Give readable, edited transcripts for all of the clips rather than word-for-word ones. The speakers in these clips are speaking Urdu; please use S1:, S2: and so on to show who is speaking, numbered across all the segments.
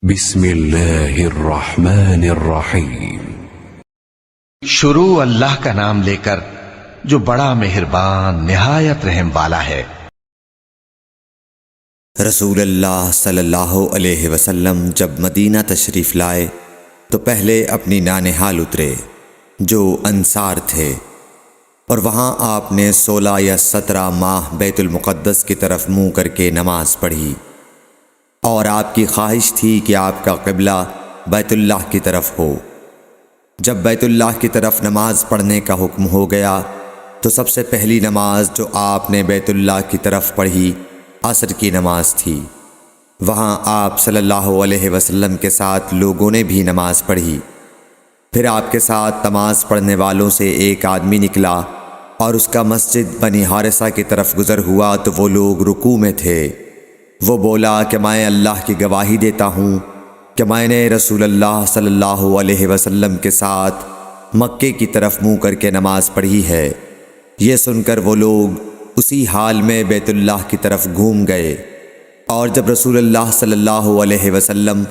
S1: بسم اللہ الرحمن الرحیم۔
S2: شروع اللہ کا نام لے کر جو بڑا مہربان نہایت رحم والا ہے۔
S3: رسول اللہ صلی اللہ علیہ وسلم جب مدینہ تشریف لائے تو پہلے اپنی نانہال اترے جو انصار تھے، اور وہاں آپ نے 16 یا 17 ماہ بیت المقدس کی طرف منہ کر کے نماز پڑھی، اور آپ کی خواہش تھی کہ آپ کا قبلہ بیت اللہ کی طرف ہو۔ جب بیت اللہ کی طرف نماز پڑھنے کا حکم ہو گیا تو سب سے پہلی نماز جو آپ نے بیت اللہ کی طرف پڑھی عصر کی نماز تھی۔ وہاں آپ صلی اللہ علیہ وسلم کے ساتھ لوگوں نے بھی نماز پڑھی۔ پھر آپ کے ساتھ نماز پڑھنے والوں سے ایک آدمی نکلا اور اس کا مسجد بنی حارثہ کی طرف گزر ہوا تو وہ لوگ رکوع میں تھے۔ وہ بولا کہ میں اللہ کی گواہی دیتا ہوں کہ میں نے رسول اللہ صلی اللہ علیہ وسلم کے ساتھ مکے کی طرف منہ کر کے نماز پڑھی ہے۔ یہ سن کر وہ لوگ اسی حال میں بیت اللہ کی طرف گھوم گئے، اور جب رسول اللہ صلی اللہ علیہ وسلم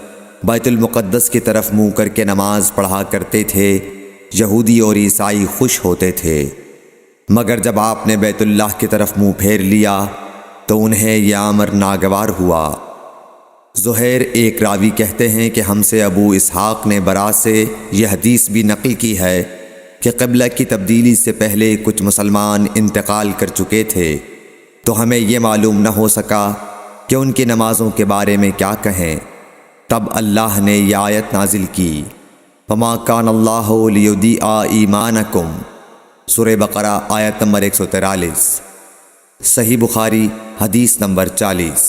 S3: بیت المقدس کی طرف منہ کر کے نماز پڑھا کرتے تھے، یہودی اور عیسائی خوش ہوتے تھے، مگر جب آپ نے بیت اللہ کی طرف منہ پھیر لیا تو انہیں یہ امر ناگوار ہوا۔ زہیر ایک راوی کہتے ہیں کہ ہم سے ابو اسحاق نے برا سے یہ حدیث بھی نقل کی ہے کہ قبلہ کی تبدیلی سے پہلے کچھ مسلمان انتقال کر چکے تھے، تو ہمیں یہ معلوم نہ ہو سکا کہ ان کی نمازوں کے بارے میں کیا کہیں۔ تب اللہ نے یہ آیت نازل کی، وَمَا كَانَ اللَّهُ لِيُضِيعَ إِيمَانَكُمْ، سورہ بقرہ آیت نمبر 143۔ صحیح بخاری حدیث نمبر 40۔